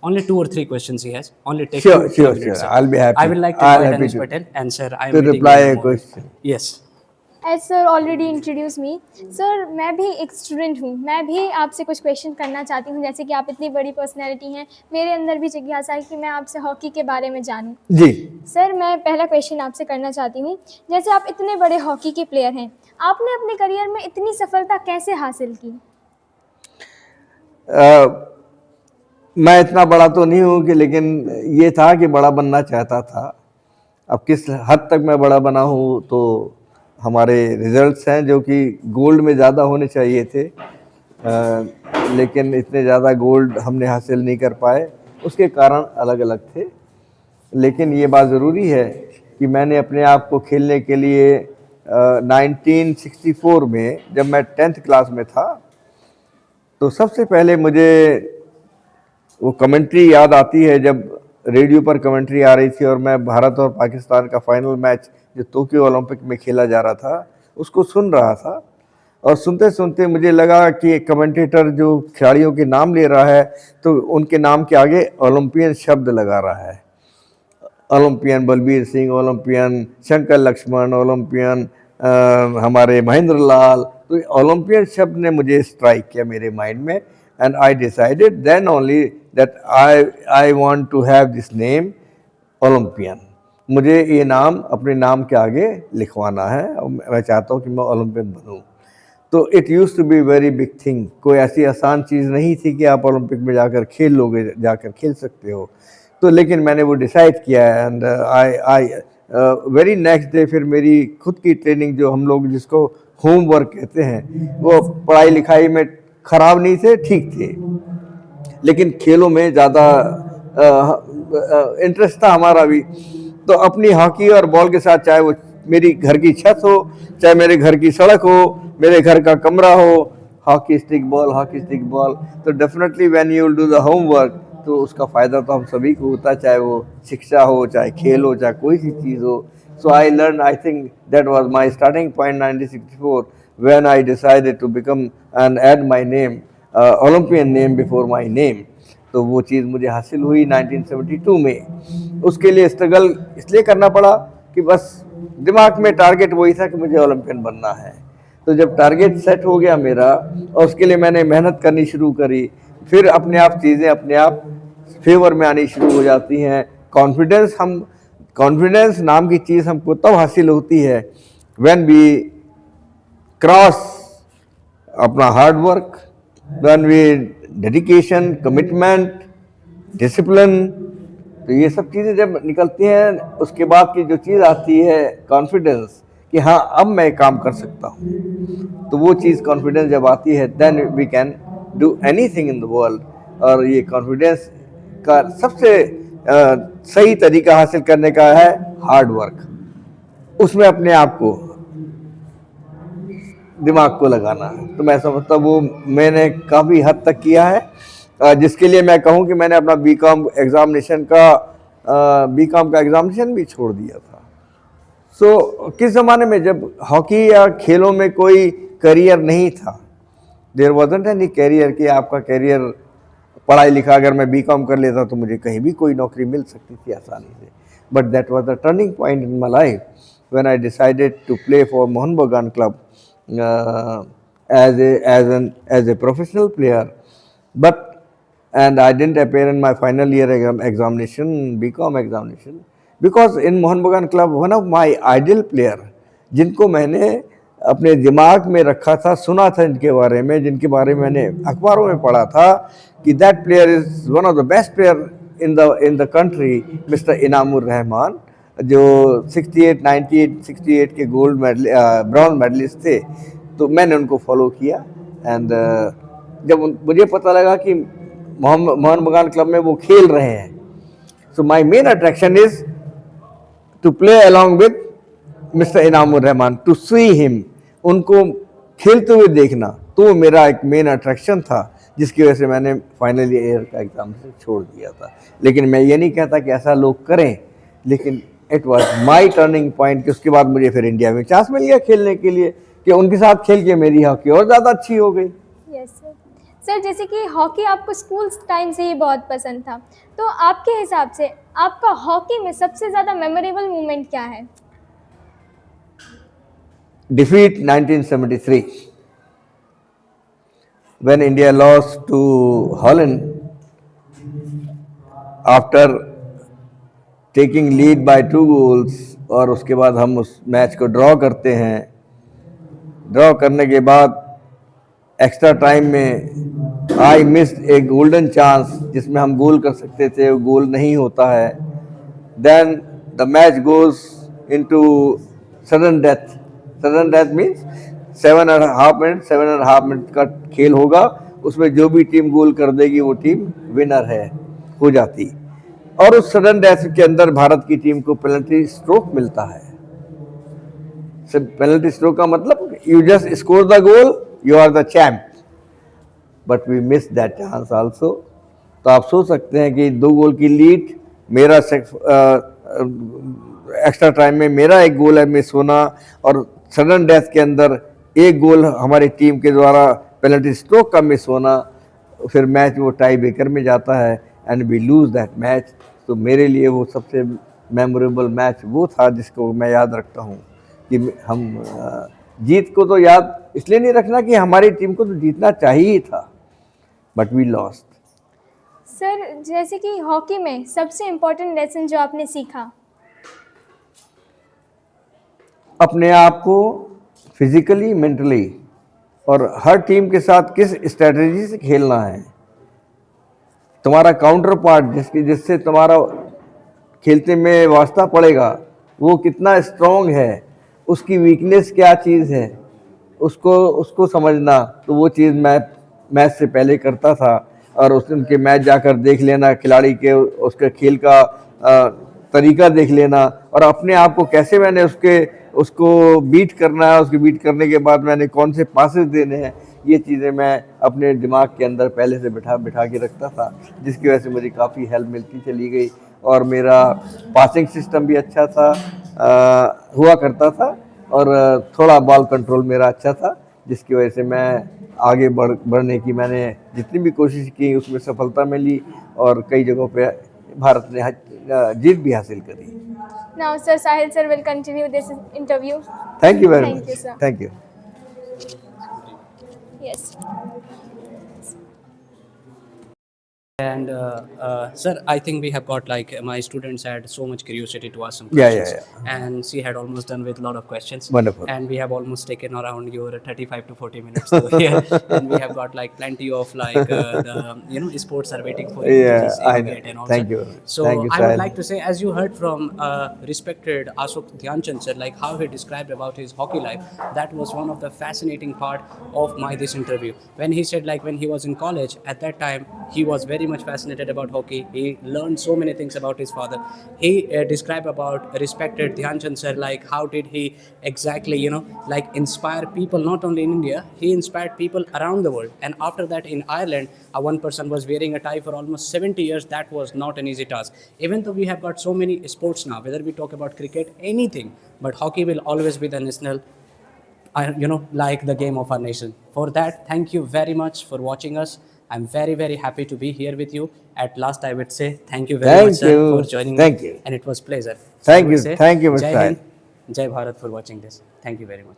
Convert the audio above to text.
only 2 or 3 questions he has. Only take Sure, 2 sure, 3 minutes. sure. I'll be happy. I will like to I'll invite happy Anush to Patel, and sir, I am to waiting reply in a the moment. question. Yes. As sir already introduce me sir, मैं भी एक student हूँ, मैं भी आपसे कुछ question करना चाहती हूँ। जैसे कि आप इतनी बड़ी पर्सनैलिटी हैं, मेरे अंदर भी जिज्ञासा है कि मैं आपसे हॉकी के बारे में जानूँ। जी। सर, मैं पहला क्वेश्चन आपसे करना चाहती हूँ, जैसे आप इतने बड़े हॉकी के प्लेयर हैं, आपने अपने करियर में इतनी सफलता कैसे हासिल की? मैं इतना बड़ा तो नहीं हूँ कि, लेकिन ये था कि बड़ा बनना चाहता था। अब किस हद तक मैं बड़ा बना हूँ तो हमारे रिजल्ट्स हैं जो कि गोल्ड में ज़्यादा होने चाहिए थे, लेकिन इतने ज़्यादा गोल्ड हमने हासिल नहीं कर पाए। उसके कारण अलग अलग थे, लेकिन ये बात ज़रूरी है कि मैंने अपने आप को खेलने के लिए 1964 में जब मैं 10th क्लास में था, तो सबसे पहले मुझे वो कमेंट्री याद आती है जब रेडियो पर कमेंट्री आ रही थी और मैं भारत और पाकिस्तान का फाइनल मैच जो टोक्यो ओलंपिक में खेला जा रहा था उसको सुन रहा था। और सुनते सुनते मुझे लगा कि कमेंटेटर जो खिलाड़ियों के नाम ले रहा है तो उनके नाम के आगे ओलंपियन शब्द लगा रहा है। Olympian Balbir Singh, Olympian Shankar Lakshman, Olympian हमारे महेंद्र लाल। तो ओलंपियन शब्द ने मुझे स्ट्राइक किया मेरे माइंड में, and I decided then only that I want to have this name Olympian. मुझे ये नाम अपने नाम के आगे लिखवाना है और मैं चाहता हूँ कि मैं ओलंपियन बनूँ। तो it use to be very big thing. कोई ऐसी आसान चीज़ नहीं थी कि आप ओलंपिक में जाकर खेल लोगे, जाकर खेल सकते हो। तो लेकिन मैंने वो डिसाइड किया है, and I very next day फिर मेरी खुद की ट्रेनिंग, जो हम लोग जिसको होमवर्क कहते हैं, वो पढ़ाई लिखाई में ख़राब नहीं थे, ठीक थे, लेकिन खेलों में ज़्यादा इंटरेस्ट था हमारा भी। तो अपनी हॉकी और बॉल के साथ, चाहे वो मेरी घर की छत हो, चाहे मेरे घर की सड़क हो, मेरे घर का कमरा हो, hockey stick ball, hockey stick ball. तो definitely when you will do the homework, तो उसका फ़ायदा तो हम सभी को होता है, चाहे वो शिक्षा हो, चाहे खेल हो, चाहे कोई सी चीज़ हो। So I learn, I think that was my starting point 1964 when I decided to become and add my name Olympian name before my name. तो वो चीज़ मुझे हासिल हुई 1972 में। उसके लिए स्ट्रगल इसलिए करना पड़ा कि बस दिमाग में टारगेट वही था कि मुझे ओलंपियन बनना है। तो जब टारगेट सेट हो गया मेरा और उसके लिए मैंने मेहनत करनी शुरू करी, फिर अपने आप चीज़ें अपने आप फेवर में आनी शुरू हो जाती हैं। कॉन्फिडेंस नाम की चीज़ हमको तब हासिल होती है व्हेन वी क्रॉस अपना hard work, when we dedication, commitment, discipline. तो ये सब चीज़ें जब निकलती हैं, उसके बाद की जो चीज़ आती है कॉन्फिडेंस, कि हाँ अब मैं काम कर सकता हूँ। तो वो चीज़ कॉन्फिडेंस जब आती है, then we can do anything in the world. और ये कॉन्फिडेंस का सबसे सही तरीका हासिल करने का है हार्ड वर्क। उसमें अपने आप को, दिमाग को लगाना है। तो मैं समझता वो मैंने काफ़ी हद तक किया है, जिसके लिए मैं कहूँ कि मैंने अपना बीकॉम का एग्ज़ामिनेशन भी छोड़ दिया था। सो किस ज़माने में जब हॉकी या खेलों में कोई करियर नहीं था, देयर वाज़न्ट एनी करियर कि आपका करियर पढ़ाई लिखा, अगर मैं बीकॉम कर लेता तो मुझे कहीं भी कोई नौकरी मिल सकती थी आसानी से। But that was the turning point in my life when I decided to play for Mohun Bagan club as a professional player, and I didn't appear in my final year examination, BCom examination, because in Mohan Bagan Club one of my ideal player, जिनको मैंने अपने दिमाग में रखा था, सुना था इनके बारे में, जिनके बारे में मैंने अखबारों में पढ़ा था कि that player is one of the best player in the country, Mr. Inamur Rahman, जो 68, 98, 68 के गोल्ड मेडल ब्रॉन्ज मेडलिस्ट थे। तो मैंने उनको फॉलो किया, एंड जब मुझे पता लगा कि मोहन बगान क्लब में वो खेल रहे हैं, so my main attraction is to play along with mister Inamur Rahman, to see him, उनको खेलते हुए देखना। तो मेरा एक मेन अट्रैक्शन था, जिसकी वजह से मैंने फाइनल ईयर का एग्जाम से छोड़ दिया था। लेकिन मैं ये नहीं कहता कि ऐसा लोग करें, लेकिन it was my turning point कि उसके बाद मुझे फिर इंडिया में चांस मिल गया खेलने के लिए, कि उनके साथ खेल के मेरी हॉकी और ज़्यादा अच्छी हो गई। Yes sir. सर जैसे कि हॉकी आपको स्कूल टाइम से ही बहुत पसंद था, तो आपके हिसाब से आपका हॉकी में सबसे ज़्यादा मेमोरेबल मोमेंट क्या है? Defeat 1973 when India lost to Holland after taking lead by 2 goals, और उसके बाद हम उस मैच को ड्रॉ करते हैं। ड्रॉ करने के बाद एक्स्ट्रा टाइम में I missed A golden chance जिसमें हम गोल कर सकते थे, वो गोल नहीं होता है। Then the match goes into sudden death. Sudden death means 7.5 minute का खेल होगा, उसमें जो भी टीम गोल कर देगी वो टीम विनर है हो जाती। और उस सडन डेथ के अंदर भारत की टीम को पेनल्टी स्ट्रोक मिलता है। पेनल्टी स्ट्रोक का मतलब you just score the goal, you are the champ, but we miss that chance also. तो आप सोच सकते हैं कि 2 गोल की लीड, मेरा एक्स्ट्रा टाइम में मेरा एक गोल है मिस होना, और सडन डेथ के अंदर एक गोल हमारी टीम के द्वारा पेनल्टी स्ट्रोक का मिस होना, फिर मैच वो टाई ब्रेकर में जाता है and we lose that match. तो मेरे लिए वो सबसे मेमोरेबल मैच वो था जिसको मैं याद रखता हूँ कि हम जीत को तो याद इसलिए नहीं रखना कि हमारी टीम को तो जीतना चाहिए ही था, बट वी लॉस्ट। सर जैसे कि हॉकी में सबसे इम्पोर्टेंट लेसन जो आपने सीखा? अपने आप को फिजिकली, मेंटली और हर टीम के साथ किस स्ट्रेटजी से खेलना है। तुम्हारा काउंटर पार्ट जिससे तुम्हारा खेलते में वास्ता पड़ेगा वो कितना स्ट्रॉन्ग है, उसकी वीकनेस क्या चीज़ है, उसको समझना। तो वो चीज़ मैं मैच से पहले करता था, और उनके मैच जाकर देख लेना, खिलाड़ी के उसके खेल का तरीका देख लेना, और अपने आप को कैसे मैंने उसको बीट करना है, उसके बीट करने के बाद मैंने कौन से पासेस देने हैं, ये चीज़ें मैं अपने दिमाग के अंदर पहले से बिठा के रखता था, जिसकी वजह से मुझे काफ़ी हेल्प मिलती चली गई। और मेरा पासिंग सिस्टम भी अच्छा था, हुआ करता था, और थोड़ा बॉल कंट्रोल मेरा अच्छा था, जिसकी वजह से मैं आगे बढ़ने की मैंने जितनी भी कोशिश की उसमें सफलता मिली, और कई जगहों पे भारत ने जीत भी हासिल करी। Now sir, Sahil sir will continue this interview. Thank you very Thank much. you, sir. Thank you. Yes. And sir, I think we have got like my students had so much curiosity to ask some Yeah, questions. yeah. And she had almost done with a lot of questions. Wonderful. And we have almost taken around your 35 to 40 minutes to here. And we have got like plenty of like the sports are waiting for you Yeah, to just I know. get and all Thank that. you. So Thank you, I would Sahil. like to say, as you heard from respected Ashok Dhyanchand sir, like how he described about his hockey life, that was one of the fascinating part of this interview. When he said like when he was in college, at that time he was very much fascinated about hockey. He learned so many things about his father. He described about respected Dhyanchand sir, like how did he exactly like inspire people not only in India, he inspired people around the world. And after that in Ireland, one person was wearing a tie for almost 70 years. That was not an easy task. Even though we have got so many sports now, whether we talk about cricket, anything, but hockey will always be the national like the game of our nation. For that, thank you very much for watching us. I'm very, very happy to be here with you. At last, I would say thank you very much, sir, for joining Thank me. you. And it was pleasure. Thank I would you. say, Thank you, Mr. Jai Sahil. Hind, Jai Bharat for watching this. Thank you very much.